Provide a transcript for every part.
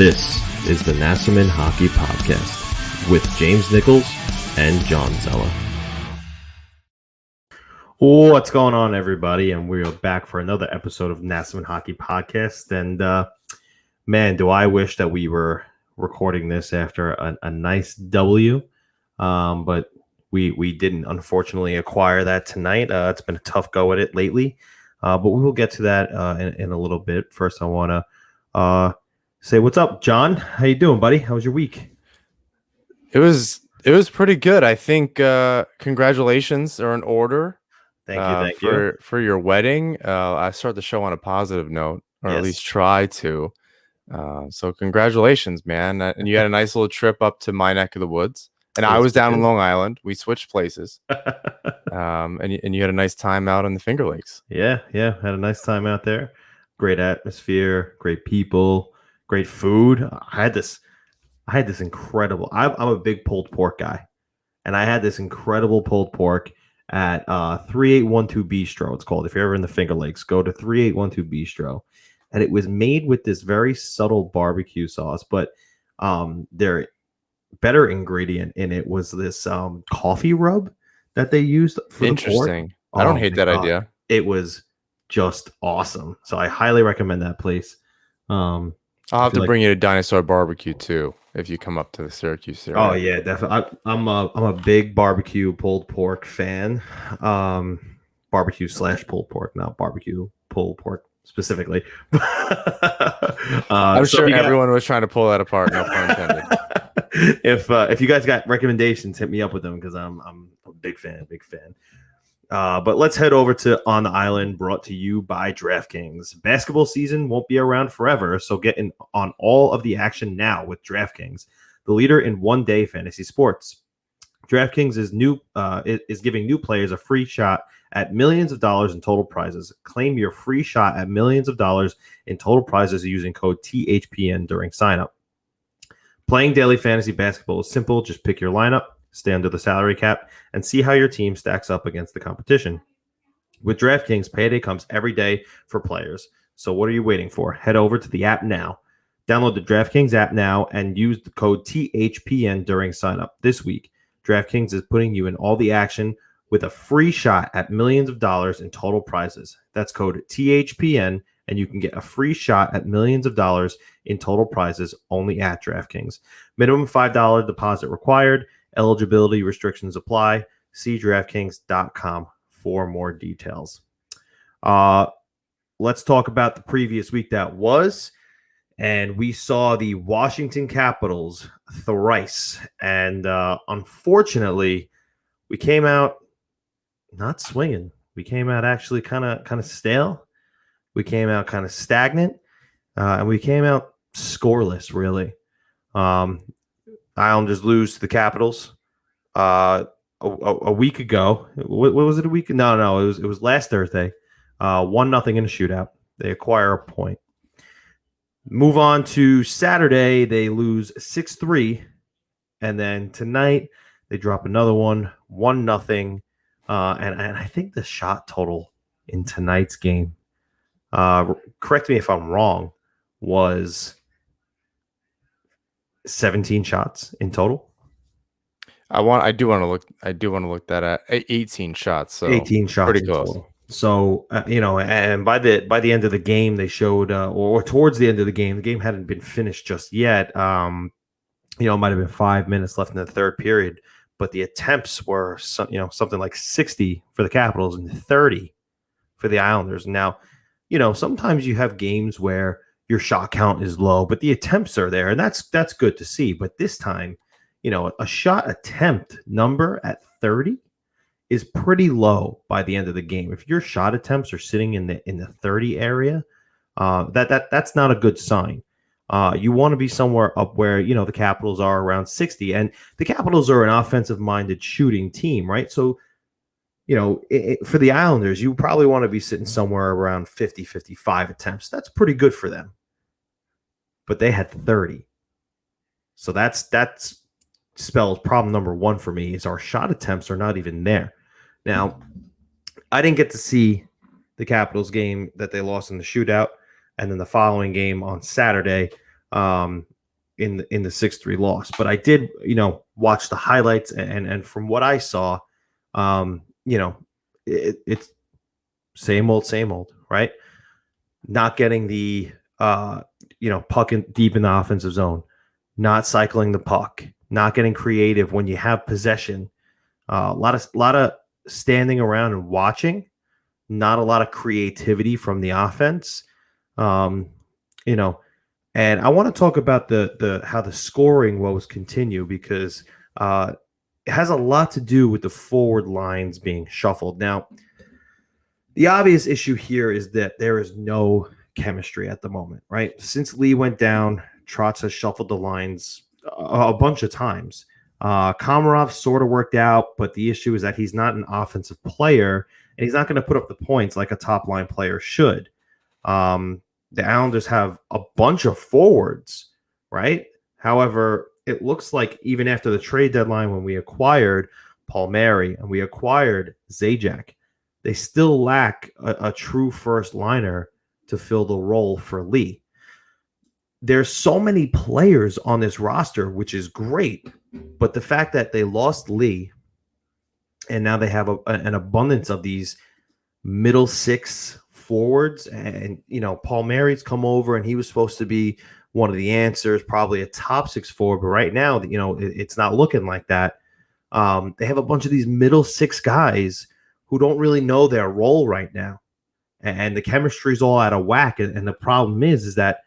This is the Nassaumen Hockey Podcast with James Nichols and John Zella. What's going on, everybody? And we are back for another episode of Nassaumen Hockey Podcast. And man, do I wish that we were recording this after a nice W. But we didn't, unfortunately, acquire that tonight. It's been a tough go at it lately. But we will get to that in a little bit. First, I want to say what's up, John. How you doing, buddy? How was your week? It was pretty good. I think congratulations are in order. Thank you. For your wedding. I start the show on a positive note, or at least try to. So congratulations, man. And you had a nice little trip up to my neck of the woods. And I was down in Long Island. We switched places. And you had a nice time out in the Finger Lakes. Yeah. Had a nice time out there. Great atmosphere, great people, great food. I had this incredible. I'm a big pulled pork guy, and I had this incredible pulled pork at 3812 Bistro. It's called. If you're ever in the Finger Lakes, go to 3812 Bistro, and it was made with this very subtle barbecue sauce, but their better ingredient in it was this coffee rub that they used for the pork. Interesting. I don't hate that idea. It was just awesome. So I highly recommend that place. I'll have to bring you to Dinosaur Barbecue too if you come up to the Syracuse area. Oh yeah, definitely. I'm a big barbecue pulled pork fan. Barbecue / pulled pork, not barbecue pulled pork specifically. I'm sure everyone was trying to pull that apart. No pun intended. If you guys got recommendations, hit me up with them because I'm a big fan. But let's head over to On the Island, brought to you by DraftKings. Basketball season won't be around forever, so get in on all of the action now with DraftKings, the leader in one-day fantasy sports. DraftKings is giving new players a free shot at millions of dollars in total prizes. Claim your free shot at millions of dollars in total prizes using code THPN during signup. Playing daily fantasy basketball is simple. Just pick your lineup, stay under the salary cap, and see how your team stacks up against the competition. With DraftKings, payday comes every day for players. So what are you waiting for? Head over to the app now. Download the DraftKings app now and use the code THPN during signup. This week, DraftKings is putting you in all the action with a free shot at millions of dollars in total prizes. That's code THPN, and you can get a free shot at millions of dollars in total prizes only at DraftKings. Minimum $5 deposit required. Eligibility restrictions apply. See DraftKings.com for more details. Let's talk about the previous week that was. And we saw the Washington Capitals thrice. And unfortunately, we came out not swinging. We came out actually kind of stale. We came out kind of stagnant. And we came out scoreless, really. Islanders lose to the Capitals a week ago. What was it? A week? No. It was last Thursday. 1-0 in a shootout. They acquire a point. Move on to Saturday. They lose 6-3, and then tonight they drop another one, 1-0. And I think the shot total in tonight's game, correct me if I'm wrong, was 17 shots in total. I do want to look that at 18 shots. So 18 shots, pretty close. Total. So and by the end of the game, they showed, or towards the end of the game hadn't been finished just yet. It might have been 5 minutes left in the third period, but the attempts were something like 60 for the Capitals and 30 for the Islanders. Now, sometimes you have games where your shot count is low, but the attempts are there, and that's good to see. But this time, a shot attempt number at 30 is pretty low by the end of the game. If your shot attempts are sitting in the 30 area, that's not a good sign. You want to be somewhere up where the Capitals are around 60, and the Capitals are an offensive-minded shooting team, right? So, for the Islanders, you probably want to be sitting somewhere around 50, 55 attempts. That's pretty good for them. But they had 30. So that's spells problem number one for me is our shot attempts are not even there. Now, I didn't get to see the Capitals game that they lost in the shootout, and then the following game on Saturday. in the 6-3 loss. But I did, watch the highlights, and from what I saw, it's same old, right? Not getting the puck deep in the offensive zone, not cycling the puck, not getting creative when you have possession. A lot of standing around and watching, not a lot of creativity from the offense. Um, you know, and I want to talk about the how the scoring woes continue, because it has a lot to do with the forward lines being shuffled. Now, the obvious issue here is that there is no chemistry at the moment, right? Since Lee went down, Trotz has shuffled the lines a bunch of times. Komarov sort of worked out, but the issue is that he's not an offensive player, and he's not going to put up the points like a top line player should. The Islanders have a bunch of forwards, right? However, it looks like even after the trade deadline, when we acquired Palmieri and we acquired Zajac, they still lack a true first liner to fill the role for Lee. There's so many players on this roster, which is great, but the fact that they lost Lee and now they have an abundance of these middle six forwards, and Palmieri's come over and he was supposed to be one of the answers, probably a top six forward, but right now, it's not looking like that. They have a bunch of these middle six guys who don't really know their role right now, and the chemistry's all out of whack. And the problem is that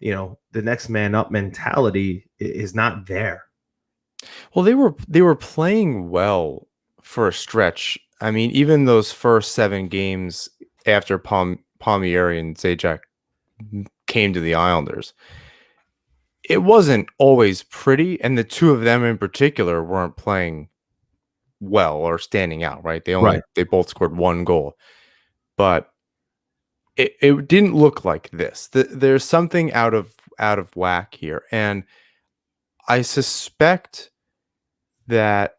the next man up mentality is not there. Well, they were playing well for a stretch. I mean, even those first 7 games after Palmieri and Zajac came to the Islanders, it wasn't always pretty, and the two of them in particular weren't playing well or standing out, right? They both scored 1 goal, but it didn't look like this. There's something out of whack here, and I suspect that.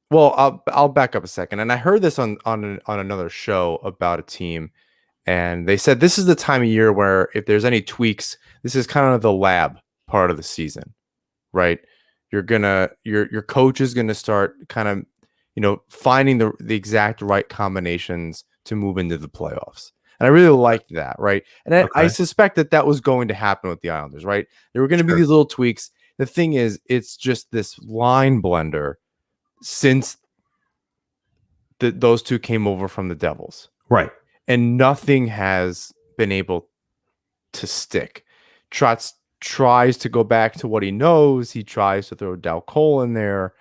Well, I'll back up a second, and I heard this on another show about a team, and they said this is the time of year where if there's any tweaks, this is kind of the lab part of the season, right? Your coach is gonna start kind of finding the exact right combinations to move into the playoffs. And I really liked that, right? And I suspect that was going to happen with the Islanders, right? There were going to be these little tweaks. The thing is, it's just this line blender since those two came over from the Devils. Right. And nothing has been able to stick. Trotz tries to go back to what he knows. He tries to throw Dal Cole in there.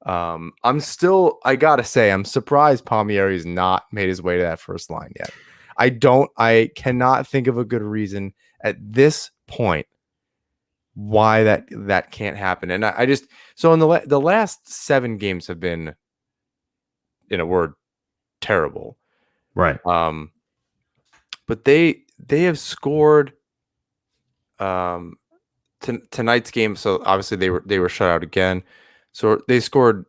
I gotta say, I'm surprised Palmieri's not made his way to that first line yet. I cannot think of a good reason at this point why that can't happen. And I just, so in the last 7 games have been, in a word, terrible. Right. But they have scored tonight's game, so obviously they were shut out again. So they scored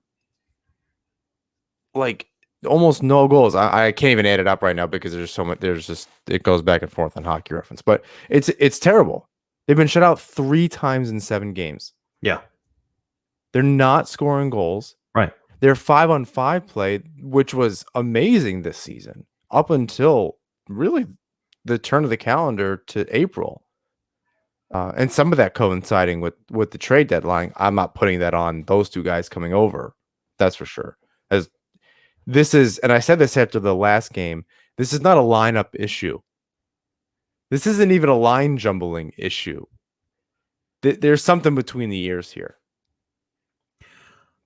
like almost no goals. I can't even add it up right now because there's so much. There's just, it goes back and forth on Hockey Reference, but it's terrible. They've been shut out 3 times in 7 games. Yeah, they're not scoring goals. Right. Their 5-on-5 play, which was amazing this season, up until really the turn of the calendar to April. And some of that coinciding with the trade deadline. I'm not putting that on those 2 guys coming over. That's for sure. As this is, and I said this after the last game, this is not a lineup issue. This isn't even a line jumbling issue. There's something between the ears here.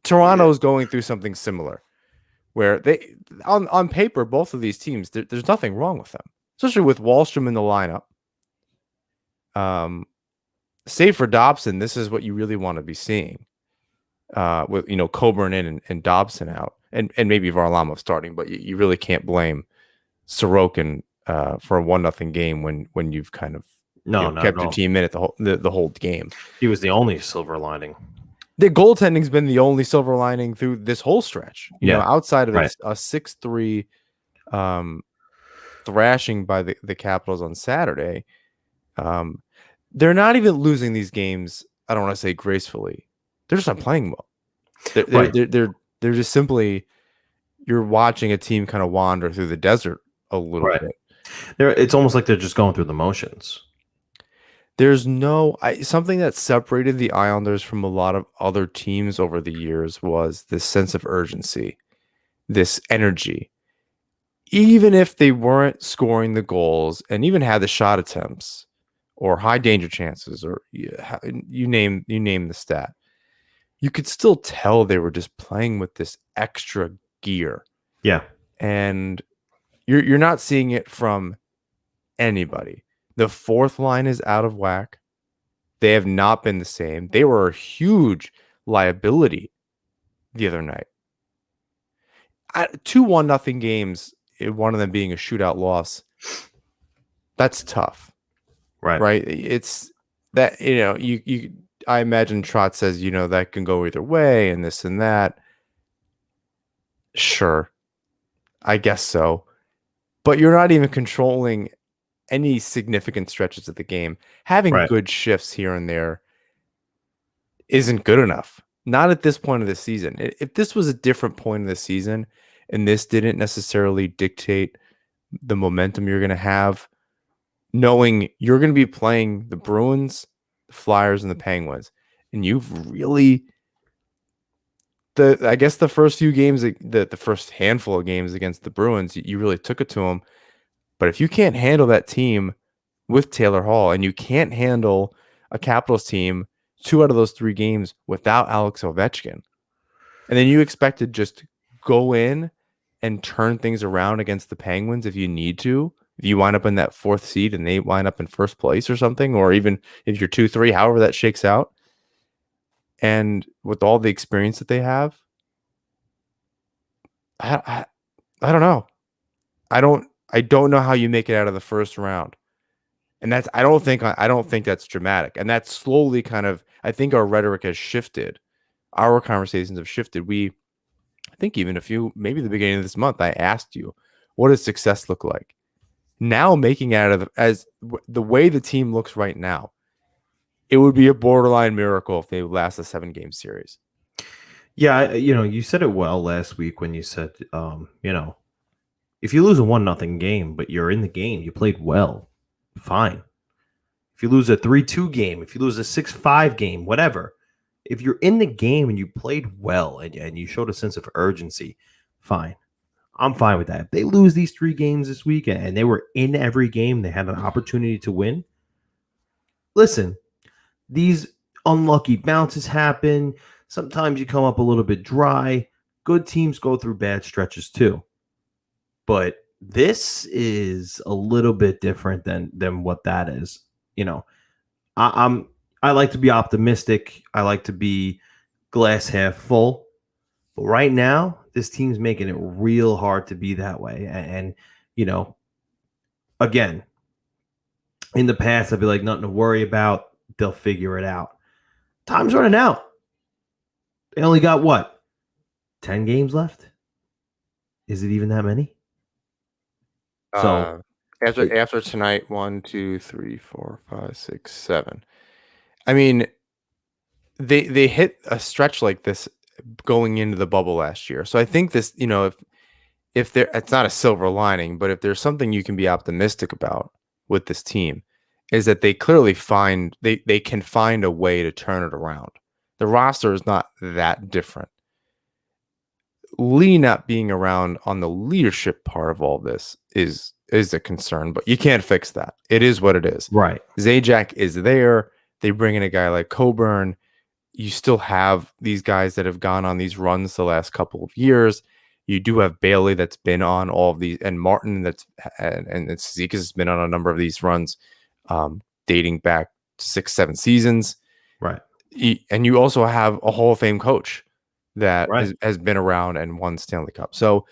Toronto's going through something similar, where they, on paper, both of these teams, there's nothing wrong with them, especially with Wahlstrom in the lineup. Save for Dobson, this is what you really want to be seeing. With Coburn in and Dobson out, and maybe Varlamov starting, but you really can't blame Sorokin for a 1-0 game when you've kind of kept your team in it the whole game. He was the only silver lining. The goaltending's been the only silver lining through this whole stretch. Outside of a 6-3 thrashing by the Capitals on Saturday, they're not even losing these games I don't want to say gracefully. They're just not playing well. They're they're Right. they're they're, they're just simply you're watching a team kind of wander through the desert a little Right. bit. It's almost like they're just going through the motions. There's something that separated the Islanders from a lot of other teams over the years was this sense of urgency, this energy. Even if they weren't scoring the goals and even had the shot attempts or high danger chances or you name the stat, you could still tell they were just playing with this extra gear. Yeah. And you're not seeing it from anybody. The fourth line is out of whack. They have not been the same. They were a huge liability the other night. 2-1 nothing games, one of them being a shootout loss. That's tough. Right. Right? It's that, you I imagine Trot says, that can go either way and this and that. Sure. I guess so. But you're not even controlling any significant stretches of the game. Having Right. good shifts here and there isn't good enough. Not at this point of the season. If this was a different point of the season and this didn't necessarily dictate the momentum you're going to have, knowing you're going to be playing the Bruins, the Flyers, and the Penguins, and you've really I guess the first few games, the first handful of games against the Bruins, you really took it to them. But if you can't handle that team with Taylor Hall and you can't handle a Capitals team 2 out of those 3 games without Alex Ovechkin, and then you expect to just go in and turn things around against the Penguins if you need to, if you wind up in that 4th seed and they wind up in first place or something, or even if you're 2-3, however that shakes out, and with all the experience that they have, I don't know. I don't know how you make it out of the first round. And I don't think that's dramatic. And that's slowly I think our rhetoric has shifted. Our conversations have shifted. I think even maybe the beginning of this month, I asked you, what does success look like? Now making it out of the way the team looks right now, it would be a borderline miracle if they last a 7-game series. Yeah, you said it well last week when you said, if you lose a 1-0 game, but you're in the game, you played well, fine. If you lose a 3-2 game, if you lose a 6-5 game, whatever, if you're in the game and you played well and you showed a sense of urgency, fine. I'm fine with that. If they lose these 3 games this week and they were in every game, they had an opportunity to win. Listen, these unlucky bounces happen. Sometimes you come up a little bit dry. Good teams go through bad stretches too. But this is a little bit different than what that is. I like to be optimistic. I like to be glass half full. But right now, this team's making it real hard to be that way. And again, in the past, I'd be like, nothing to worry about. They'll figure it out. Time's running out. They only got what? 10 games left? Is it even that many? So After tonight, 1, 2, 3, 4, 5, 6, 7. I mean, they hit a stretch like this going into the bubble last year. So I think this, if there, it's not a silver lining, but if there's something you can be optimistic about with this team, is that they clearly they can find a way to turn it around. The roster is not that different. Lee not being around on the leadership part of all this is a concern, but you can't fix that. It is what it is. right. Zajac is there. They bring in a guy like Coburn. You still have these guys that have gone on these runs the last couple of years. You do have Bailey that's been on all of these, and Martin and Zizekas has been on a number of these runs, dating back 6-7 seasons. Right. And you also have a Hall of Fame coach that Right. has been around and won Stanley Cup. So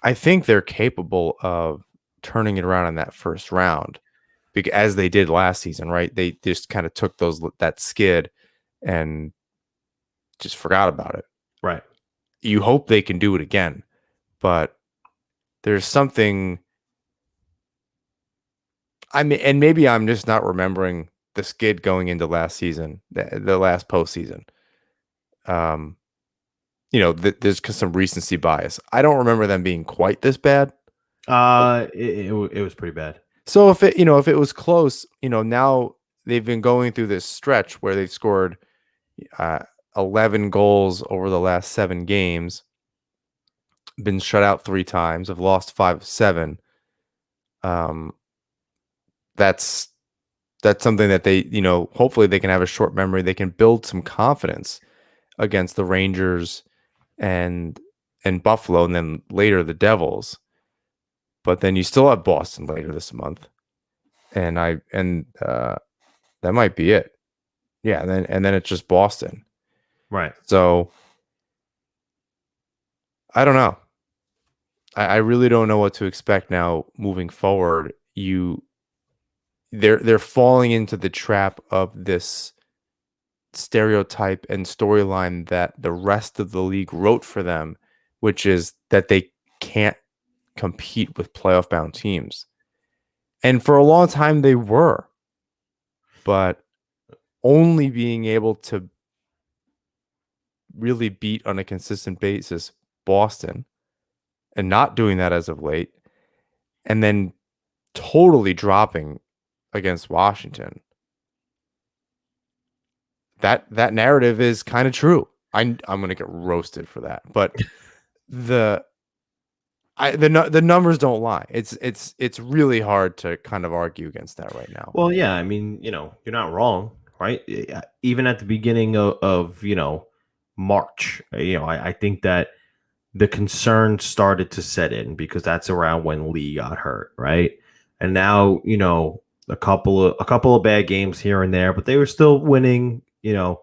I think they're capable of turning it around in that first round, because as they did last season, right? They just kind of took that skid and just forgot about it. Right. You hope they can do it again, but there's something. I mean, and maybe I'm just not remembering the skid going into last season, the last postseason. There's some recency bias. I don't remember them being quite this bad. It was pretty bad. So if it was close, now they've been going through this stretch where they've scored 11 goals over the last 7 games, been shut out 3 times, have lost 5 of 7. That's something that they, hopefully they can have a short memory. They can build some confidence against the Rangers and Buffalo, and then later the Devils. But then you still have Boston later this month, and that might be it. Yeah, and then it's just Boston. Right. So I don't know. I really don't know what to expect now moving forward. They're falling into the trap of this stereotype and storyline that the rest of the league wrote for them, which is that they can't compete with playoff bound teams. And for a long time they were, but only being able to really beat on a consistent basis Boston and not doing that as of late, and then totally dropping against Washington. That narrative is kind of true. I'm going to get roasted for that, but the numbers don't lie. It's really hard to kind of argue against that right now. Well, yeah, I mean, you're not wrong, right? Even at the beginning of March, I think that the concern started to set in because that's around when Lee got hurt, right? And now, a couple of bad games here and there, but they were still winning, and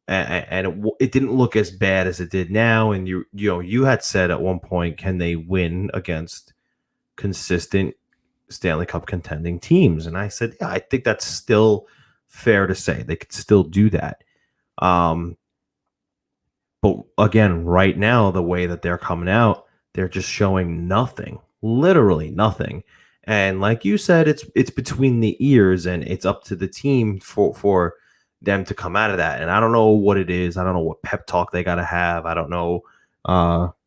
it didn't look as bad as it did now. And you had said at one point, can they win against consistent Stanley Cup contending teams? And I said, yeah, I think that's still fair to say. They could still do that. But again, right now, the way that they're coming out, they're just showing nothing, literally nothing. And like you said, it's between the ears, and it's up to the team for them to come out of that. And I don't know what it is. I don't know what pep talk they got to have. I don't know,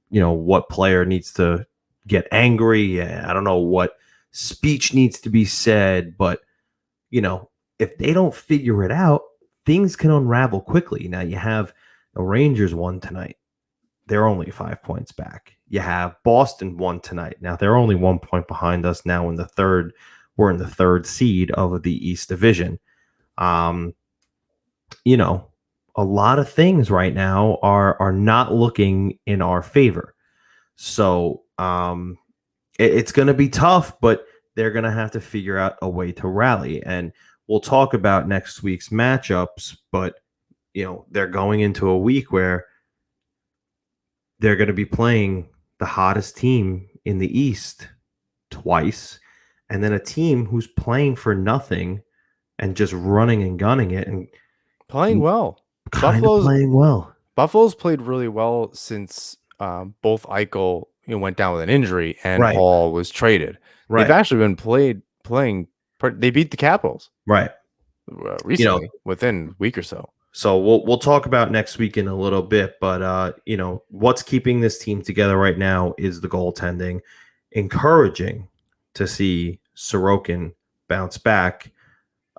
what player needs to get angry. I don't know what speech needs to be said. But if they don't figure it out, things can unravel quickly. Now you have the Rangers won tonight. They're only 5 points back. You have Boston won tonight. Now they're only 1 point behind us now in the third. We're in the third seed of the East Division. A lot of things right now are not looking in our favor. So it's going to be tough, but they're going to have to figure out a way to rally. And we'll talk about next week's matchups, but they're going into a week where they're going to be playing the hottest team in the East twice, and then a team who's playing for nothing and just running and gunning it and playing well. Playing well. Buffalo's played really well since both Eichel went down with an injury and Right. Hall was traded. Right. They've actually been playing. They beat the Capitals right recently, within a week or so. So we'll talk about next week in a little bit, but what's keeping this team together right now is the goaltending. Encouraging to see Sorokin bounce back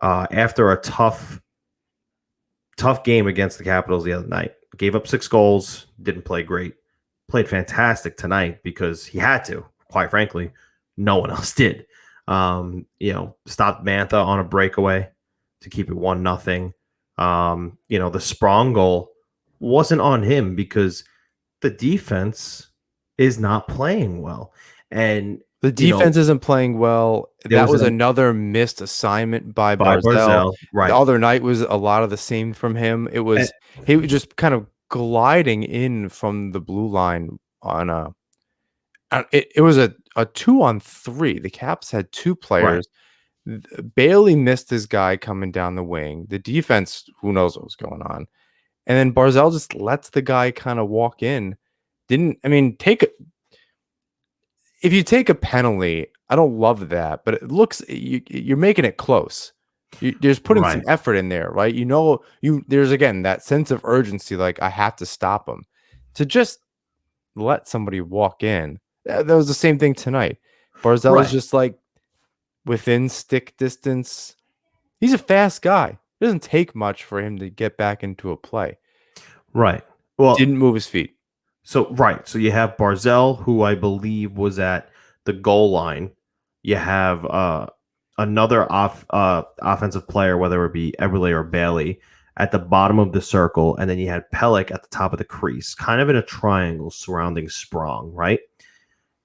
after a tough game against the Capitals the other night. Gave up 6 goals, didn't play great. Played fantastic tonight because he had to. Quite frankly, no one else did. Stopped Mantha on a breakaway to keep it 1-0. The Sprong goal wasn't on him because the defense is not playing well. And the defense isn't playing well. That was another missed assignment by Barzal. Right. The other night was a lot of the same from him. He was just kind of gliding in from the blue line on it was a 2-on-3. The Caps had 2 players. Right. Bailey missed his guy coming down the wing. The defense, who knows what was going on. And then Barzal just lets the guy kind of walk in. If you take a penalty, I don't love that, but it looks you're making it close. There's putting some Right. effort in there, right? There's again that sense of urgency, like I have to stop him. To just let somebody walk in, that was the same thing tonight. Barzell is Right. just like within stick distance. He's a fast guy. It doesn't take much for him to get back into a play. Right. Well, Didn't move his feet. so right. So you have Barzell, who I believe was at the goal line. You have another offensive player, whether it be Eberle or Bailey, at the bottom of the circle, and then you had Pellick at the top of the crease, kind of in a triangle surrounding Sprong, right?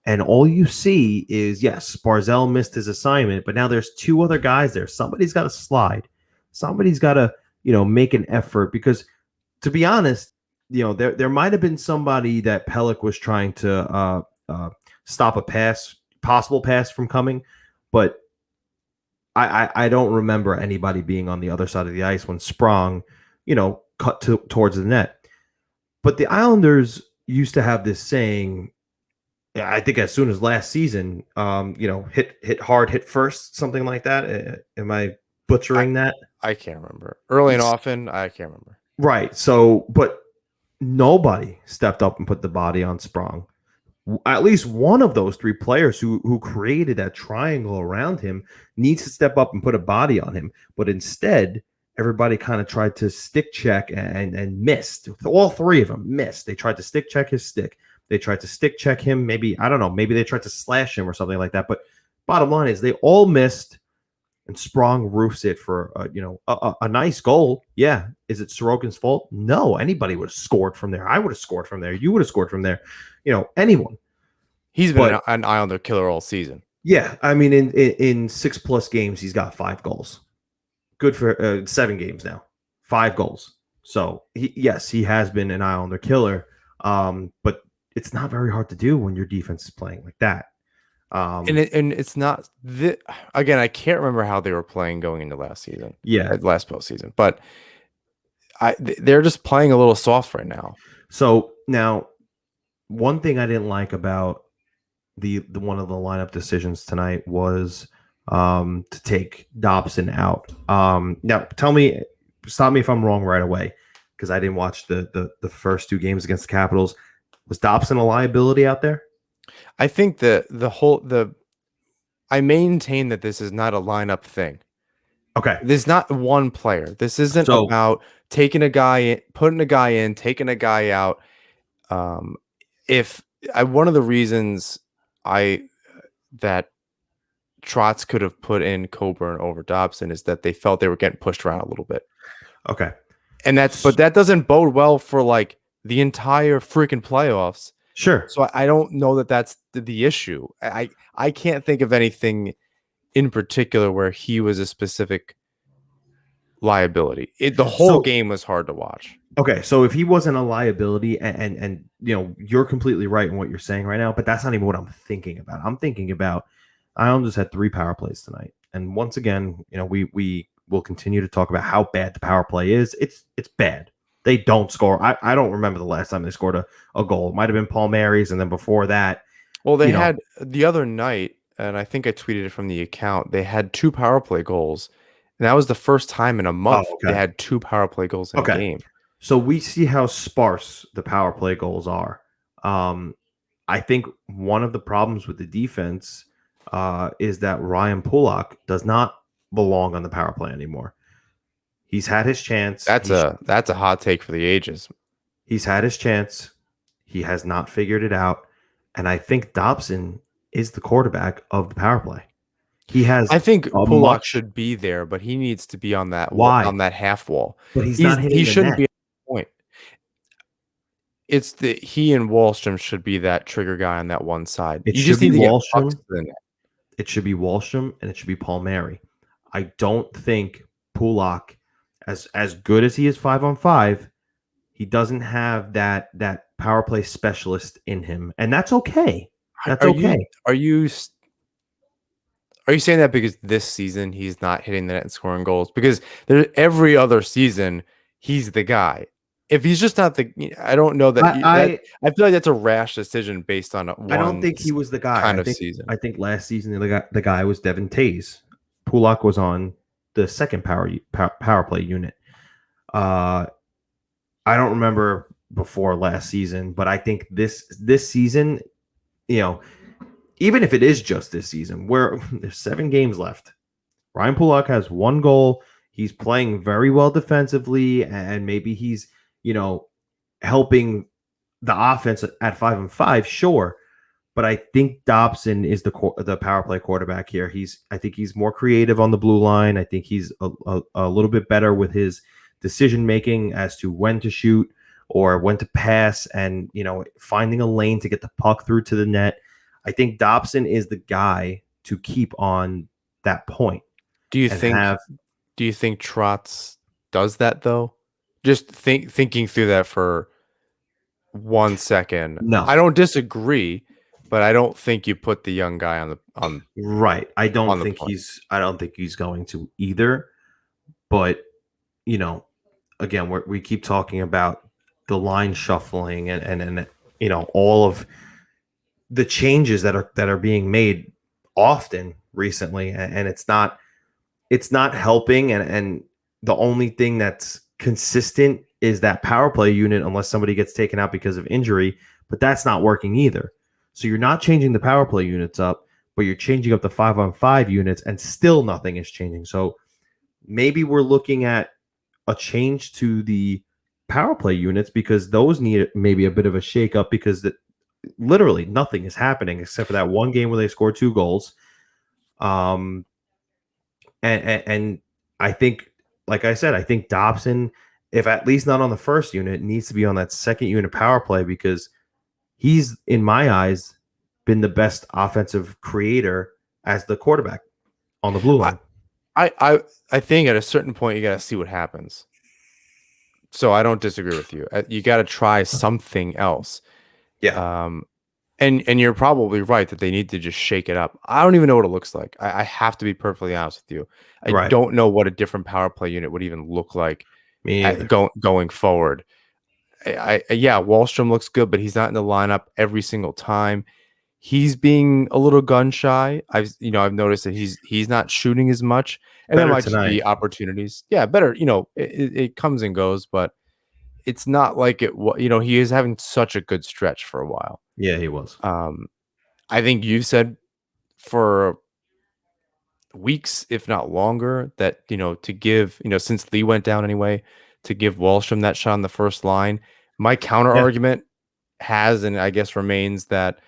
And all you see is, yes, Barzell missed his assignment, but now there's two other guys there. Somebody's got to slide. Somebody's got to, make an effort because, to be honest, there might have been somebody that Pellick was trying to stop a possible pass from coming, but I don't remember anybody being on the other side of the ice when Sprong, cut towards the net. But the Islanders used to have this saying, I think as soon as last season, hit hard, hit first, something like that. Am I butchering that? I can't remember. Early and often, I can't remember. Right. So, but nobody stepped up and put the body on Sprong. At least one of those three players who created that triangle around him needs to step up and put a body on him. But instead, everybody kind of tried to stick check and missed. All three of them missed. They tried to stick check his stick. They tried to stick check him. Maybe, I don't know, maybe they tried to slash him or something like that. But bottom line is they all missed, and Sprong roofs it for a nice goal. Yeah. Is it Sorokin's fault? No. Anybody would have scored from there. I would have scored from there. You would have scored from there. Anyone. He's been an Islander killer all season. Yeah. I mean, in 6+ games, he's got 5 goals. Good for 7 games now. 5 goals. So, he has been an Islander killer. But it's not very hard to do when your defense is playing like that. And it's not again, I can't remember how they were playing going into last season. Yeah. Last postseason. But they're just playing a little soft right now. So now, one thing I didn't like about the one of the lineup decisions tonight was to take Dobson out. Now stop me if I'm wrong right away, because I didn't watch the first 2 games against the Capitals. Was Dobson a liability out there? I think I maintain that this is not a lineup thing. Okay. There's not one player. This isn't about taking a guy in, putting a guy in, taking a guy out. One of the reasons that Trotz could have put in Coburn over Dobson is that they felt they were getting pushed around a little bit. Okay. But that doesn't bode well for like the entire freaking playoffs. Sure. So I don't know that that's the issue. I can't think of anything in particular where he was a specific liability. The whole game was hard to watch. Okay, so if he wasn't a liability, and you're completely right in what you're saying right now, but that's not even what I'm thinking about. I'm thinking about Islanders had 3 power plays tonight, and once again, we will continue to talk about how bad the power play is. It's bad. They don't score. I don't remember the last time they scored a goal. It might have been Palmieri's, and then before that. Well, they had the other night, and I think I tweeted it from the account, they had 2 power play gols, and that was the first time in a month they had 2 power play goals in a game. So we see how sparse the power play goals are. I think one of the problems with the defense is that Ryan Pulock does not belong on the power play anymore. He's had his chance. That's a hot take for the ages. He's had his chance. He has not figured it out. And I think Dobson is the quarterback of the power play. I think Pulock should be there, but he needs to be on that on that half wall. But he shouldn't be at that point. It's he and Wallstrom should be that trigger guy on that one side. It should be Wallstrom. It should be Wallstrom, and it should be Palmieri. I don't think Pulock, as good as he is 5-on-5, he doesn't have that power play specialist in him, and that's okay. That's okay. Are you saying that because this season he's not hitting the net and scoring goals? Because every other season he's the guy. If he's just not I don't know that. I feel like that's a rash decision based on I don't think he was the guy. Season. I think last season the guy was Devin Tays. Pulock was on the second power play unit. I don't remember before last season, but I think this season, you know, even if it is just this season, where there's 7 games left, Ryan Pulak has 1 goal. He's playing very well defensively, and maybe he's, helping the offense at 5-5, sure. But I think Dobson is the power play quarterback here. I think he's more creative on the blue line. I think he's a little bit better with his decision making as to when to shoot or when to pass, and finding a lane to get the puck through to the net. I think Dobson is the guy to keep on that point. Do you think Trotz does that though? Just thinking through that for 1 second. No, I don't disagree, but I don't think you put the young guy on right. I don't think he's going to either. But again, we keep talking about the line shuffling and all of the changes that are being made often recently, and it's not helping, and the only thing that's consistent is that power play unit, unless somebody gets taken out because of injury, but that's not working either. So you're not changing the power play units up, but you're changing up the 5-on-5 units, and still nothing is changing. So maybe we're looking at a change to the power play units, because those need maybe a bit of a shakeup, because literally nothing is happening except for that one game where they scored 2 goals. And I think, like I said, I think Dobson, if at least not on the first unit, needs to be on that second unit power play, because he's, in my eyes, been the best offensive creator as the quarterback on the blue line. I think at a certain point you got to see what happens. So I don't disagree with you. You got to try something else. Yeah. And you're probably right that they need to just shake it up. I don't even know what it looks like. I have to be perfectly honest with you. I don't know what a different power play unit would even look like going forward. Wallstrom looks good, but he's not in the lineup every single time. He's being a little gun shy. I've noticed that he's not shooting as much, and there might just be opportunities. Yeah, better. It comes and goes, but it's not like it. He is having such a good stretch for a while. Yeah, he was. I think you said for weeks, if not longer, that to give since Lee went down anyway, to give Wallstrom that shot on the first line. My counter argument has, and I guess remains, that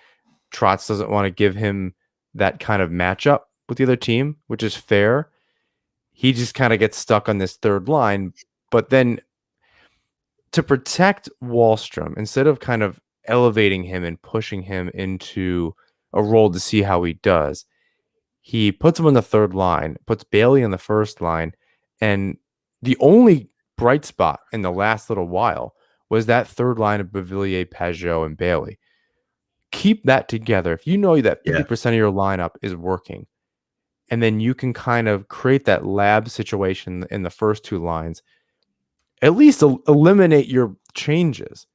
Trotz doesn't want to give him that kind of matchup with the other team, which is fair. He just kind of gets stuck on this third line. But then to protect Wallstrom, instead of kind of elevating him and pushing him into a role to see how he does, he puts him on the third line, puts Bailey on the first line, and the only bright spot in the last little while was that third line of Beauvillier, Pajot, and Bailey. Keep that together. If you know that 50% of your lineup is working, and then you can kind of create that lab situation in the first 2 lines, at least eliminate your changes.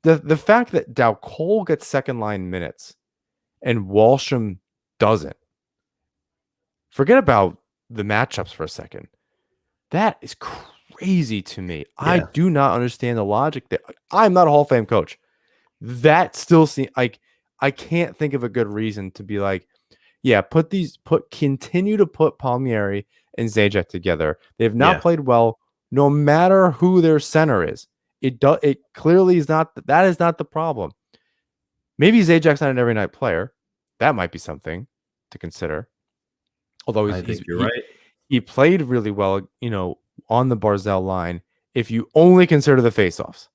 The fact that Dow Cole gets second line minutes and Wallstrom doesn't, forget about the matchups for a second. That is crazy to me. Yeah. I do not understand the logic there. I'm not a Hall of Fame coach. That still seems like, I can't think of a good reason to be like, yeah, continue to put Palmieri and Zajac together. They have not played well, no matter who their center is. It clearly is not. That is not the problem. Maybe Zajac's not an every night player. That might be something to consider. Although you're right. He played really well, on the Barzal line. If you only consider the faceoffs,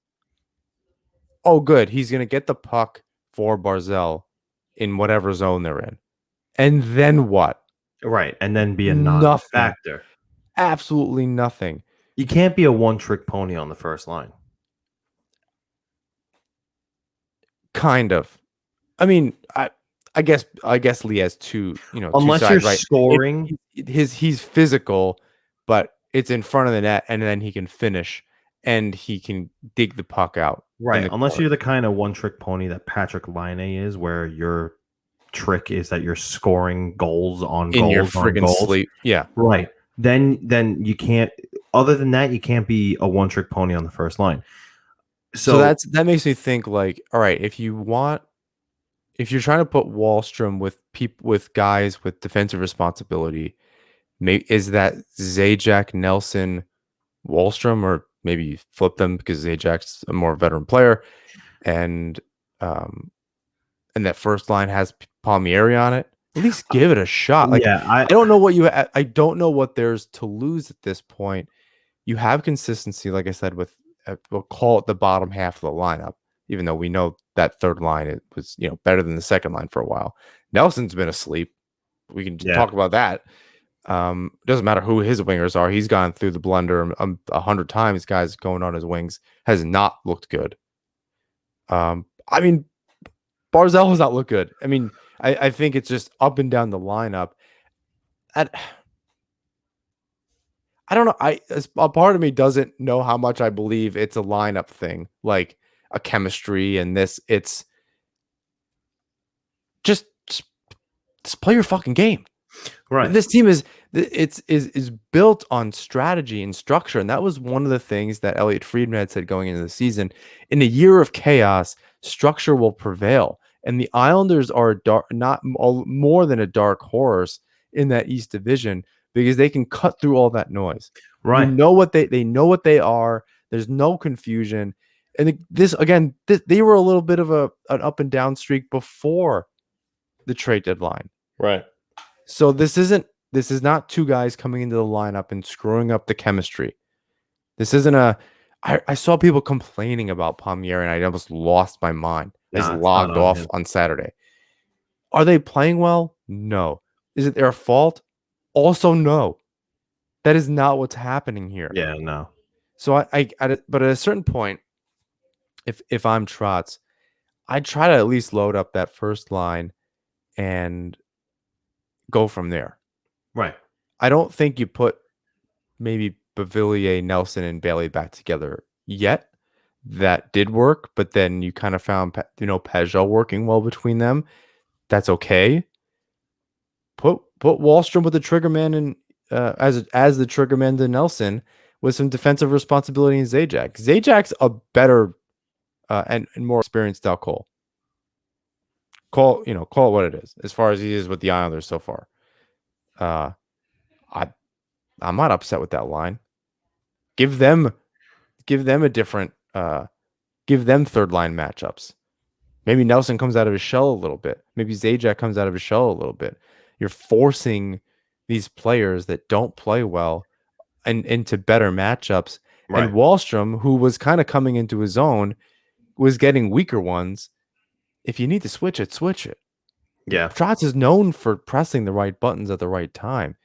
oh, good, he's going to get the puck for Barzal in whatever zone they're in. And then what? Right. And then be a non-factor. Absolutely nothing. You can't be a one-trick pony on the first line. Kind of. I mean, I guess Lee has two, unless 2 sides, you're right? scoring. He's physical, but it's in front of the net, and then he can finish and he can dig the puck out. Right. Unless you're the kind of one-trick pony that Patrick Laine is, where your trick is that you're scoring goals on in goals your friggin' sleep. Yeah. Right. then you can't. Other than that, you can't be a one-trick pony on the first line. So So that makes me think like, all right, if you're trying to put Wallstrom with guys with defensive responsibility, is that Zajac, Nelson, Wallstrom, or maybe you flip them because Zajac's a more veteran player, and um, and that first line has Palmieri on it. At least give it a shot. Like yeah, I don't know what I don't know what there's to lose at this point. You have consistency, like I said, with we'll call it the bottom half of the lineup, even though we know that third line it was better than the second line for a while. Nelson's been asleep. We can yeah, talk about that. Doesn't matter who his wingers are. He's gone through the blender 100 times. Guys going on his wings has not looked good. I mean, Barzell has not looked good. I mean, I think it's just up and down the lineup. I don't know. A part of me doesn't know how much I believe it's a lineup thing, like a chemistry and this. It's just play your fucking game. right, This team is built on strategy and structure, and that was one of the things that Elliot Friedman had said going into the season. In a year of chaos, structure will prevail, and the Islanders are more than a dark horse in that East Division because they can cut through all that noise. You right, know what they know what they are. There's no confusion, and they were a little bit of an up and down streak before the trade deadline. right. So this is not two guys coming into the lineup and screwing up the chemistry. This isn't I saw people complaining about Palmieri and I almost lost my mind. I just Nah, it's not logged on off him. on Saturday. Are they playing well? No. Is it their fault? Also, no. That is not what's happening here. Yeah, no. So but at a certain point, if I'm Trotz, I try to at least load up that first line and go from there. Right. I don't think you put maybe Bavillier, Nelson, and Bailey back together yet. That did work, but then you kind of found Peugeot working well between them. That's okay. Put Wallstrom with the triggerman and as the triggerman to Nelson with some defensive responsibility in Zajac. Zajac's a better and more experienced Del Cole. Call it what it is. As far as he is with the Islanders so far, I I'm not upset with that line. Give them a different give them third line matchups. Maybe Nelson comes out of his shell a little bit. Maybe Zajac comes out of his shell a little bit. You're forcing these players that don't play well and into better matchups. And Right. Wallstrom, who was kind of coming into his own, was getting weaker ones. If you need to switch it, switch it. Yeah. Trotz is known for pressing the right buttons at the right time.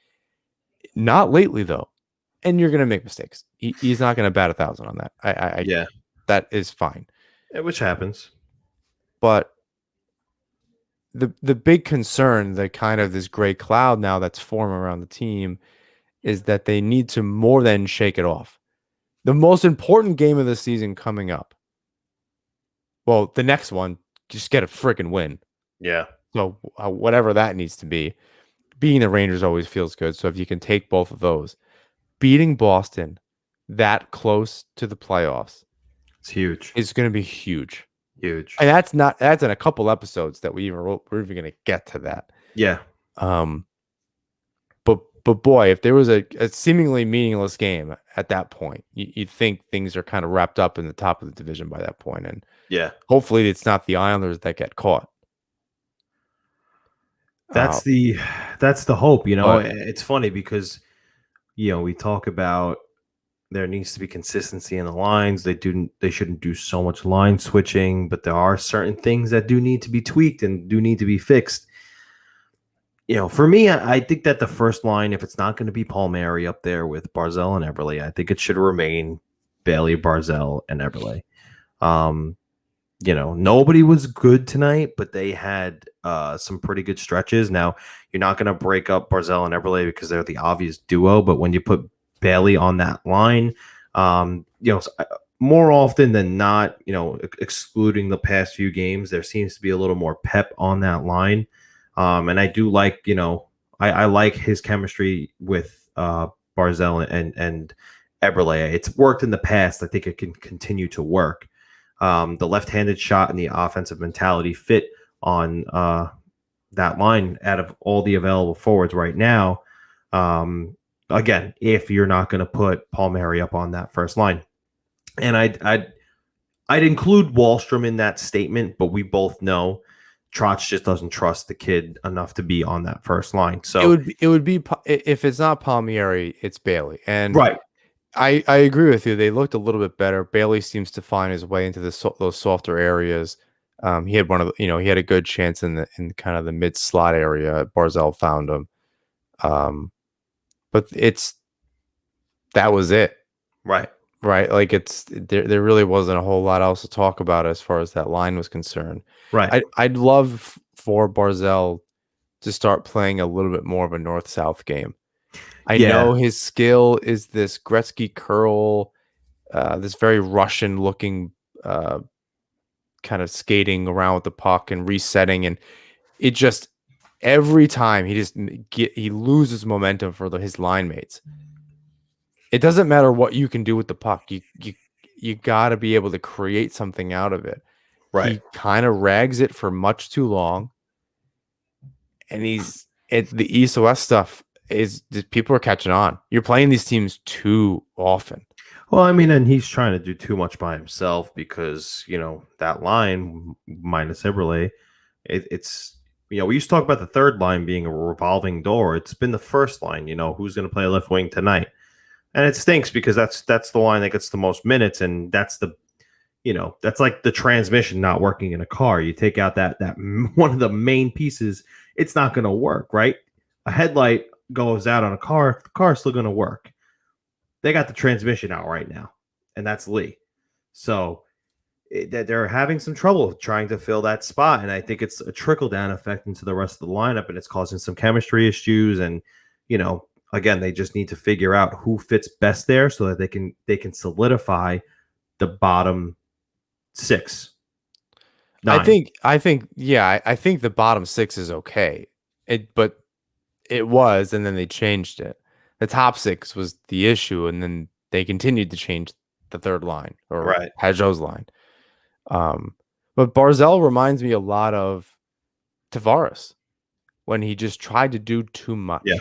Not lately, though. And you're going to make mistakes. He's not going to bat 1,000 on that. Yeah. That is fine. Which happens. But the big concern, the kind of this gray cloud now that's forming around the team, is that they need to more than shake it off. The most important game of the season coming up. Well, the next one, just get a freaking win. Yeah. So whatever that needs to be, beating the Rangers always feels good. So if you can take both of those, beating Boston that close to the playoffs, It's huge. is going to be huge. Huge. And that's in a couple episodes that we're even going to get to that. Yeah. But boy, if there was a seemingly meaningless game at that point, you'd think things are kind of wrapped up in the top of the division by that point. And Yeah. hopefully it's not the Islanders that get caught. That's the hope, But It's funny because we talk about there needs to be consistency in the lines. They shouldn't do so much line switching, but there are certain things that do need to be tweaked and do need to be fixed. For me, I think that the first line, if it's not going to be Palmieri up there with Barzell and Eberle, I think it should remain Bailey, Barzell, and Eberle. Nobody was good tonight, but they had some pretty good stretches. Now, you're not going to break up Barzell and Eberle because they're the obvious duo, but when you put Bailey on that line, more often than not, excluding the past few games, there seems to be a little more pep on that line. And I do like, I like his chemistry with Barzell and Eberle. It's worked in the past. I think it can continue to work. The left-handed shot and the offensive mentality fit on that line out of all the available forwards right now. Again, if you're not going to put Palmieri up on that first line, and I'd include Wallstrom in that statement, but we both know Trotz just doesn't trust the kid enough to be on that first line. So it would be if it's not Palmieri, it's Bailey. And right. I agree with you. They looked a little bit better. Bailey seems to find his way into those softer areas. He had he had a good chance in kind of the mid slot area. Barzell found him. But that was it. Right. Right. Like there really wasn't a whole lot else to talk about as far as that line was concerned. Right. I'd love for Barzell to start playing a little bit more of a north-south game. I know his skill is this Gretzky curl, this very Russian-looking kind of skating around with the puck and resetting, and it just every time he loses momentum for his line mates. It doesn't matter what you can do with the puck. You got to be able to create something out of it. Right. He kind of rags it for much too long, and the East West stuff is people are catching on. You're playing these teams too often. Well, I mean, and he's trying to do too much by himself because, that line minus Eberle, it's, we used to talk about the third line being a revolving door. It's been the first line, who's going to play left wing tonight. And it stinks because that's the line that gets the most minutes. And that's that's like the transmission not working in a car. You take out that one of the main pieces, it's not going to work, right? A headlight goes out on a car, the car's still going to work. They got the transmission out right now, and that's Lee. So they're having some trouble trying to fill that spot, and I think it's a trickle-down effect into the rest of the lineup, and it's causing some chemistry issues. And again, they just need to figure out who fits best there so that they can solidify the bottom 6. 9. I think the bottom 6 is okay. But it was, and then they changed it. The top 6 was the issue, and then they continued to change the third line or Pajot's line. But Barzell reminds me a lot of Tavares when he just tried to do too much. Yeah.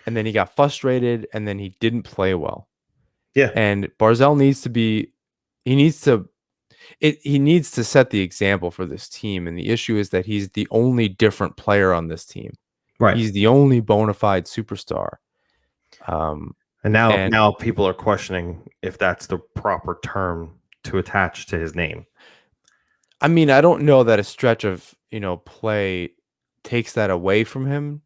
And then he got frustrated, and then he didn't play well. Yeah. And Barzell needs to set the example for this team. And the issue is that he's the only different player on this team. Right. He's the only bona fide superstar. And now people are questioning if that's the proper term to attach to his name. I mean, I don't know that a stretch of play takes that away from him.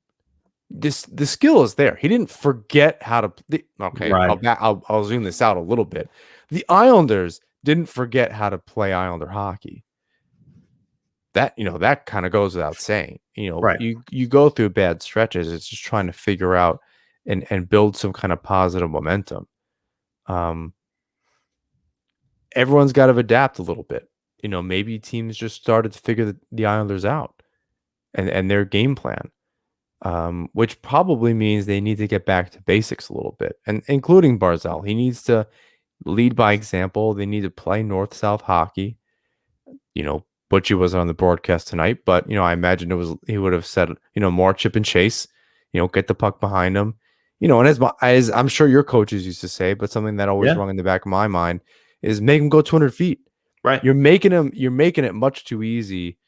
The skill is there. He didn't forget how to. Okay, right. I'll zoom this out a little bit. The Islanders didn't forget how to play Islander hockey. That that kind of goes without saying. Right. You go through bad stretches. It's just trying to figure out and build some kind of positive momentum. Everyone's got to adapt a little bit. Maybe teams just started to figure the Islanders out and their game plan, which probably means they need to get back to basics a little bit, and including Barzell. He needs to lead by example. They need to play north-south hockey. Butchie was on the broadcast tonight, but I imagine he would have said, more chip and chase, get the puck behind him, and as I'm sure your coaches used to say, but something that always rung in the back of my mind is make him go 200 feet. Right. You're making it much too easy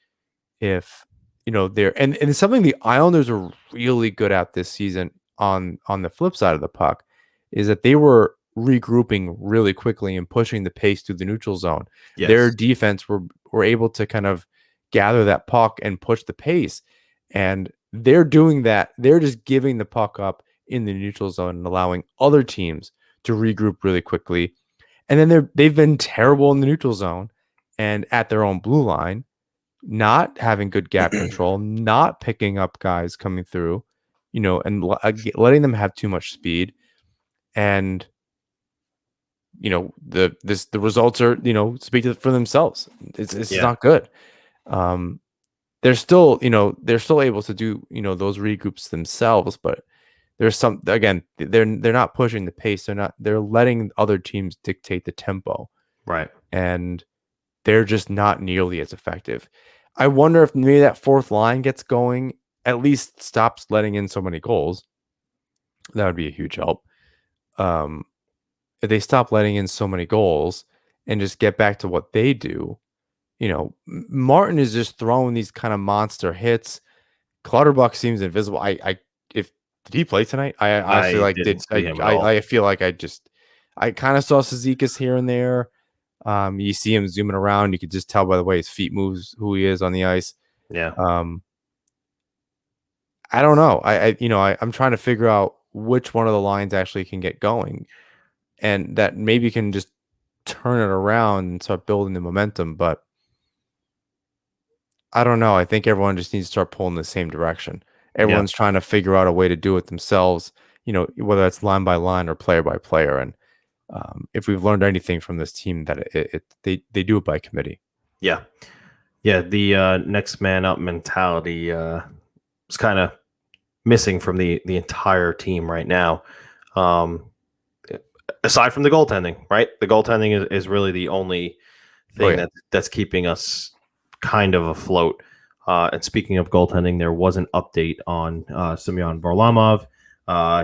if they're and something the Islanders are really good at this season on the flip side of the puck is that they were regrouping really quickly and pushing the pace through the neutral zone. Yes. Their defense were able to kind of gather that puck and push the pace, and they're doing that. They're just giving the puck up in the neutral zone and allowing other teams to regroup really quickly. And then they've been terrible in the neutral zone and at their own blue line, not having good gap control, not picking up guys coming through, and letting them have too much speed. And the results are speak for themselves. It's not good. They're still able to do those regroups themselves, but there's some, again, they're not pushing the pace. They're letting other teams dictate the tempo, Right. and they're just not nearly as effective. I wonder if maybe that fourth line gets going, at least stops letting in so many goals. That would be a huge help. If they stop letting in so many goals and just get back to what they do, Martin is just throwing these kind of monster hits. Clutterbuck seems invisible. If did he play tonight? I honestly I didn't see him at all. I feel like I kind of saw Cizikas here and there. You see him zooming around. You could just tell by the way his feet moves who he is on the ice. Yeah. I don't know. I'm trying to figure out which one of the lines actually can get going, and that maybe can just turn it around and start building the momentum. But I don't know. I think everyone just needs to start pulling the same direction. Everyone's trying to figure out a way to do it themselves, whether that's line by line or player by player. And if we've learned anything from this team, that they do it by committee. Yeah. Yeah. The next man up mentality is kind of missing from the entire team right now. Aside from the goaltending, right? The goaltending is really the only thing that's keeping us kind of afloat. And speaking of goaltending, there was an update on Semyon Varlamov.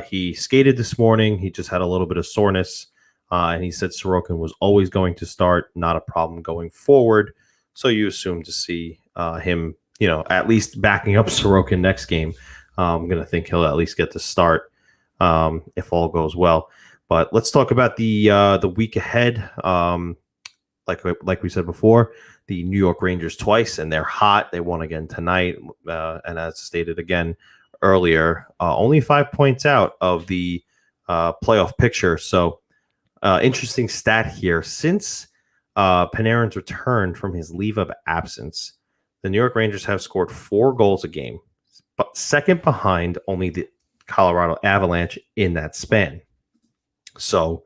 He skated this morning. He just had a little bit of soreness. And he said Sorokin was always going to start, not a problem going forward. So you assume to see him, at least backing up Sorokin next game. I'm going to think he'll at least get to start if all goes well. But let's talk about the week ahead. Like we said before, the New York Rangers twice, and they're hot. They won again tonight, and as stated again earlier, only 5 points out of the playoff picture. So interesting stat here. Since Panarin's return from his leave of absence, the New York Rangers have scored 4 goals a game, but second behind only the Colorado Avalanche in that span. So,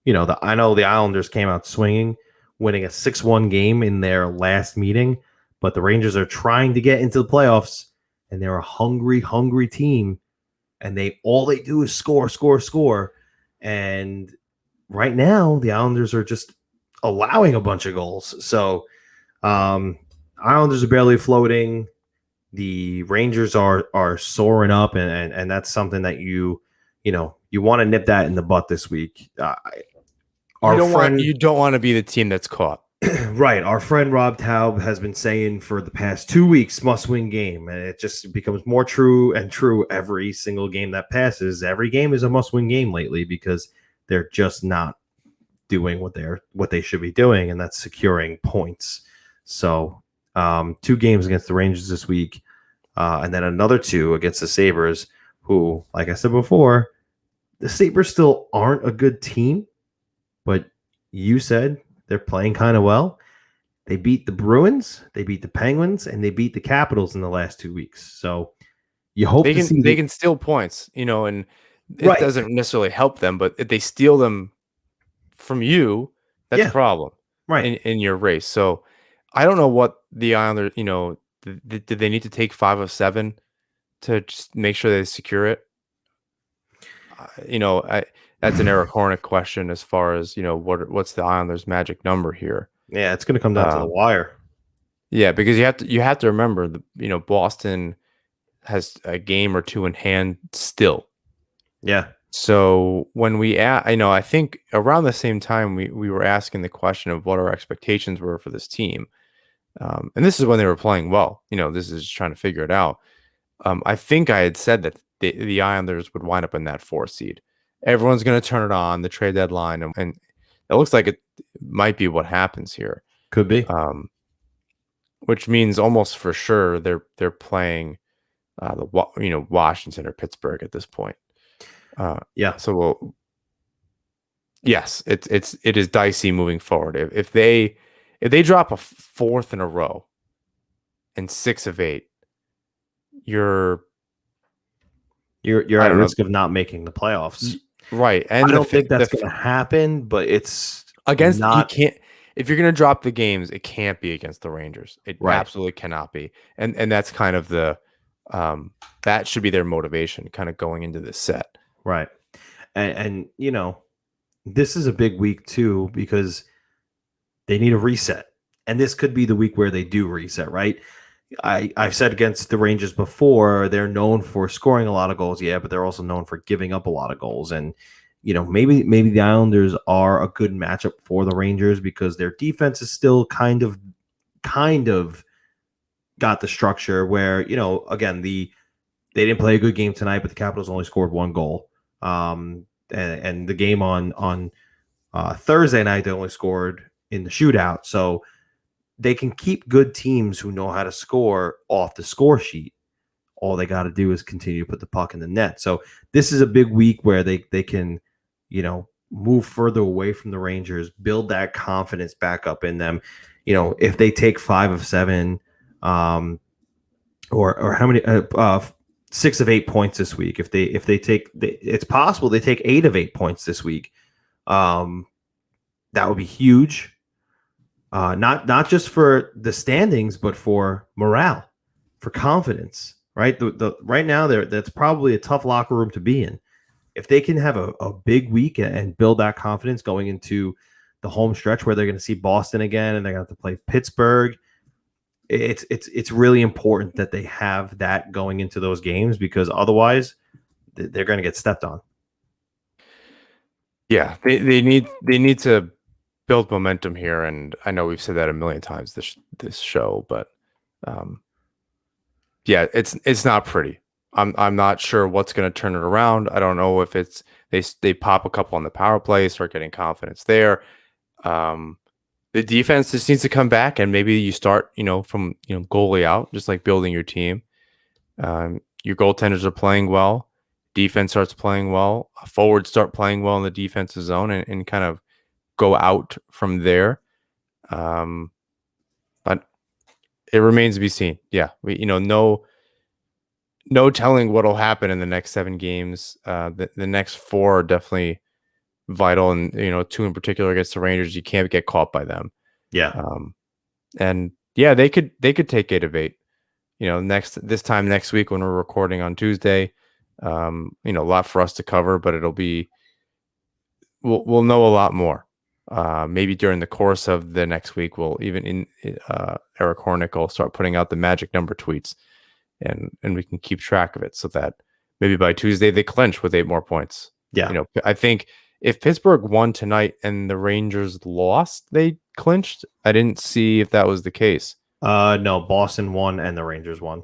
I know the Islanders came out swinging, winning a 6-1 game in their last meeting, but the Rangers are trying to get into the playoffs, and they're a hungry, hungry team, and all they do is score, score, score. And right now, the Islanders are just allowing a bunch of goals. So, Islanders are barely floating. The Rangers are soaring up, and that's something that you want to nip that in the butt this week. You don't want to be the team that's caught. Right. Our friend Rob Taub has been saying for the past 2 weeks, must-win game, and it just becomes more true and true every single game that passes. Every game is a must-win game lately because they're just not doing what they should be doing, and that's securing points. So 2 games against the Rangers this week, and then another 2 against the Sabres, who, like I said before, the Sabres still aren't a good team, but you said they're playing kind of well. They beat the Bruins, they beat the Penguins, and they beat the Capitals in the last 2 weeks. So you hope they can steal points, and it doesn't necessarily help them, but if they steal them from you, that's a problem, right? In your race. So I don't know what the Islanders, did they need to take 5 of 7 to just make sure they secure it? That's an Eric Hornick question as far as what's the Islanders' magic number here. Yeah, it's going to come down to the wire. Yeah, because you have to remember Boston has a game or 2 in hand still. Yeah. So when I think around the same time we were asking the question of what our expectations were for this team, and this is when they were playing well. This is just trying to figure it out. I think I had said that the Islanders would wind up in that 4 seed. Everyone's going to turn it on the trade deadline, and it looks like it might be what happens here. Could be. Which means almost for sure they're playing Washington or Pittsburgh at this point. Yeah. So yes, it is dicey moving forward. If they drop a 4th in a row and 6 of 8, you're at risk of not making the playoffs. Right. And I don't think that's going to happen, but it's against you can't. If you're going to drop the games, it can't be against the Rangers. It absolutely cannot be. And that's kind of the That should be their motivation, kind of going into this set. Right. And this is a big week too because they need a reset. And this could be the week where they do reset, right? I've said against the Rangers before, they're known for scoring a lot of goals, yeah, but they're also known for giving up a lot of goals. And maybe the Islanders are a good matchup for the Rangers because their defense is still kind of got the structure where, again, they didn't play a good game tonight, but the Capitals only scored one goal. And the game on Thursday night, they only scored in the shootout. So they can keep good teams who know how to score off the score sheet. All they got to do is continue to put the puck in the net. So this is a big week where they can, move further away from the Rangers, build that confidence back up in them. If they take 5 of 7, or how many 6 of 8 points this week. If they take, it's possible they take 8 of 8 points this week. That would be huge. Not just for the standings, but for morale, for confidence, right? The right now that's probably a tough locker room to be in. If they can have a big week and build that confidence going into the home stretch where they're going to see Boston again and they're going to have to play Pittsburgh, it's really important that they have that going into those games because otherwise they're going to get stepped on. Yeah, they need to build momentum here, and I know we've said that a million times this show, but yeah, it's not pretty. I'm not sure what's going to turn it around. I don't know if it's they pop a couple on the power play, start getting confidence there. The defense just needs to come back, and maybe you start from goalie out, just like building your team. Your goaltenders are playing well, defense starts playing well, forwards start playing well in the defensive zone, and kind of go out from there. But it remains to be seen. Yeah, no telling what'll happen in the next 7 games. The next 4 are definitely vital, and 2 in particular against the Rangers. You can't get caught by them. Yeah. And yeah, they could take 8 of 8. This time next week when we're recording on Tuesday. A lot for us to cover, but we'll know a lot more. Maybe during the course of the next week, we'll even Eric Hornick will start putting out the magic number tweets, and we can keep track of it so that maybe by Tuesday they clinch with 8 more points. Yeah. I think if Pittsburgh won tonight and the Rangers lost, they clinched. I didn't see if that was the case. No, Boston won and the Rangers won.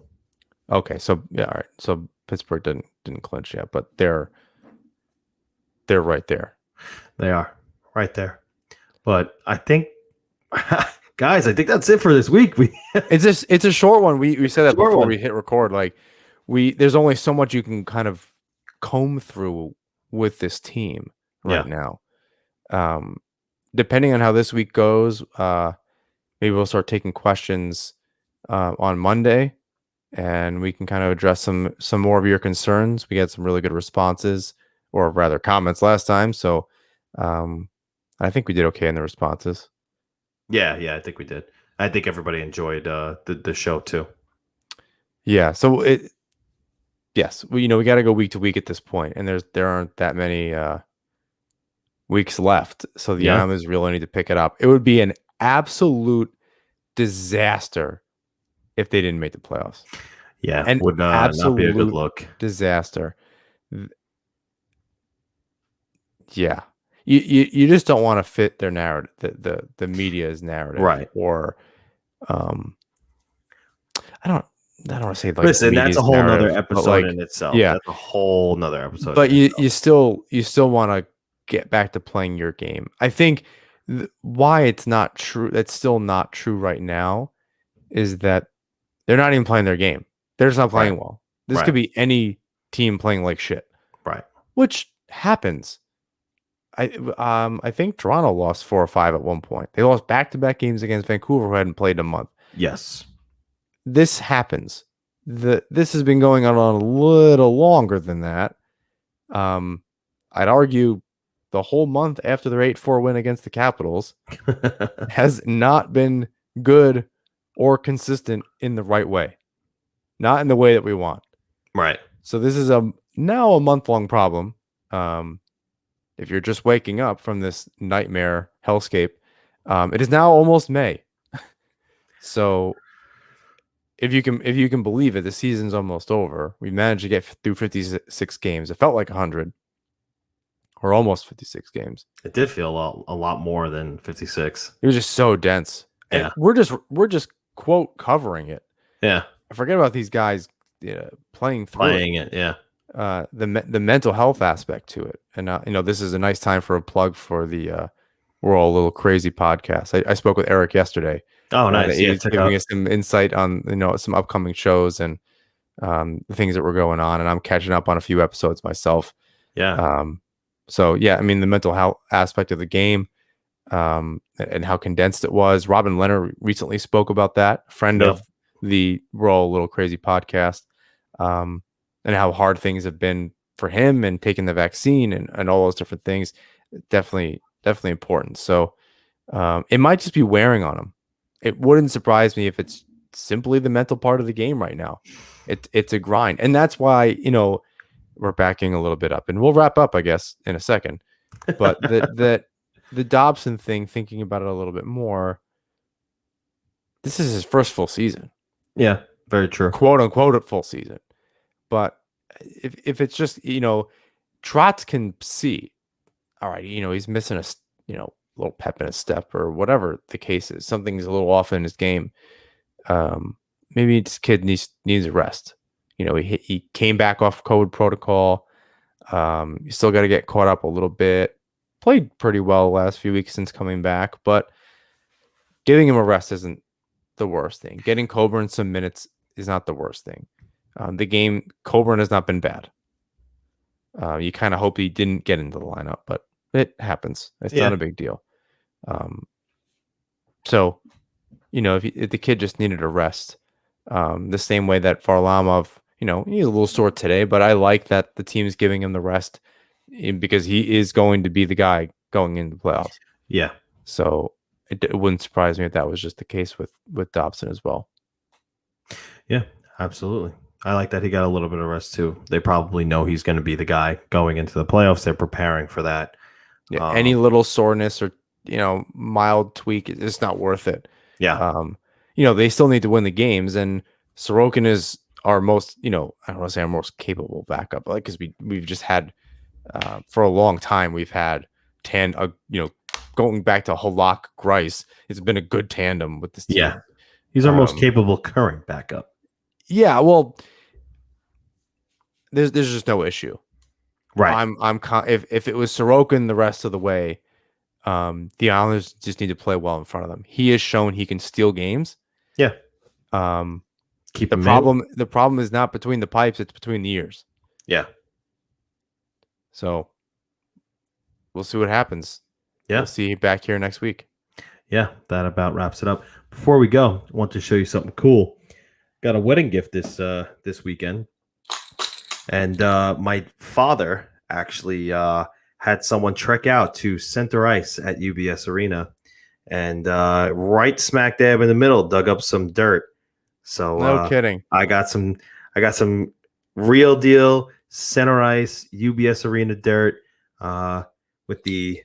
Okay, so yeah, all right. So Pittsburgh didn't clinch yet, but they're right there. They are right there. But I think, guys, I think that's it for this week. It's a short one. We said that Short before one. we hit record. Like there's only so much you can kind of comb through with this team right now. Depending on how this week goes, maybe we'll start taking questions on Monday, and we can kind of address some more of your concerns. We got some really good responses, or rather comments last time. So I think we did okay in the responses. Yeah, I think we did. I think everybody enjoyed the show too. Yeah, so yes, we got to go week to week at this point, and there aren't that many weeks left, so the Islanders really need to pick it up. It would be an absolute disaster if they didn't make the playoffs. Yeah, and would not be a good look. Disaster. Yeah, you just don't want to fit their narrative, the media's narrative, right? Or I don't want to say like. Listen, that's a whole nother episode in itself. Yeah, that's a whole nother episode. But you still want to get back to playing your game. I think why it's not true. That's still not true right now. Is that they're not even playing their game. They're just not playing well. This could be any team playing like shit. Right. Which happens. I think Toronto lost 4 or 5 at one point. They lost back-to-back games against Vancouver, who hadn't played in a month. Yes. This happens. This has been going on a little longer than that. I'd argue the whole month after their 8-4 win against the Capitals has not been good or consistent in the right way. not in the way that we want. Right. So this is now a month-long problem. If you're just waking up from this nightmare hellscape, it is now almost May. So if you can believe it, the season's almost over. We managed to get through 56 games. It felt like 100 or almost 56 games. It did feel a lot more than 56. It was just so dense. Yeah. And we're just quote covering it. Yeah. I forget about these guys playing it. Yeah. The mental health aspect to it. And this is a nice time for a plug for the We're All a Little Crazy podcast. I spoke with Eric yesterday. Oh, nice. He's giving us some insight on some upcoming shows and the things that were going on, and I'm catching up on a few episodes myself. Yeah. So yeah, I mean the mental health aspect of the game, and how condensed it was. Robin Leonard recently spoke about that. A friend of the We're All a Little Crazy podcast, and how hard things have been for him and taking the vaccine and all those different things. Definitely important. So it might just be wearing on him. It wouldn't surprise me if it's simply the mental part of the game right now. It's a grind. And that's why, we're backing a little bit up. And we'll wrap up, I guess, in a second. But the Dobson thing, thinking about it a little bit more, this is his first full season. Yeah, very true. Quote unquote a full season. But if it's just, Trotz can see, all right, he's missing a, little pep in his step or whatever the case is. Something's a little off in his game. Maybe this kid needs a rest. He came back off COVID protocol. You still got to get caught up a little bit. Played pretty well the last few weeks since coming back, but giving him a rest isn't the worst thing. Getting Coburn some minutes is not the worst thing. The game, Coburn has not been bad. You kind of hope he didn't get into the lineup, but it happens. It's not a big deal. So, if the kid just needed a rest, the same way that Varlamov, he's a little sore today, but I like that the team is giving him the rest because he is going to be the guy going into the playoffs. Yeah. So it wouldn't surprise me if that was just the case with Dobson as well. Yeah, absolutely. I like that he got a little bit of rest too. They probably know he's going to be the guy going into the playoffs. They're preparing for that. Yeah, any little soreness or mild tweak, it's not worth it. Yeah. They still need to win the games, and Sorokin is our most, I don't want to say our most capable backup, like because we've just had for a long time we've had going back to Halak Grice, it's been a good tandem with this team. Yeah, he's our most capable current backup. Yeah, well, there's just no issue. Right. If it was Sorokin the rest of the way, the Islanders just need to play well in front of them. He has shown he can steal games. Yeah. The problem is not between the pipes, it's between the ears. Yeah. So we'll see what happens. Yeah. We'll see you back here next week. Yeah, that about wraps it up. Before we go, I want to show you something cool. Got a wedding gift this weekend. And my father actually had someone trek out to center ice at UBS Arena, and right smack dab in the middle, dug up some dirt. So no kidding. I got some real deal center ice UBS Arena dirt with the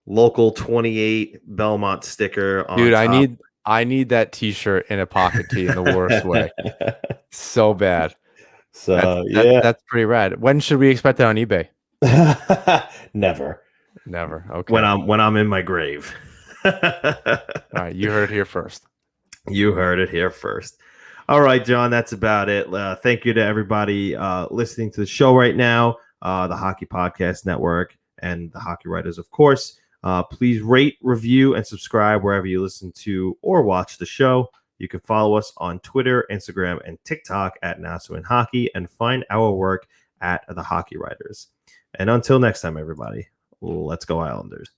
local 28 Belmont sticker on Dude, top. I need that T-shirt in a pocket tee in the worst way. So bad. So that's pretty rad. When should we expect that on eBay? Never. Okay. When I'm in my grave. All right, you heard it here first. All right, John, that's about it. Thank you to everybody listening to the show right now, the Hockey Podcast Network, and the Hockey Writers, of course. Please rate, review, and subscribe wherever you listen to or watch the show. You can follow us on Twitter, Instagram, and TikTok at Nassaumen Hockey, and find our work at the Hockey Writers. And until next time, everybody, let's go Islanders.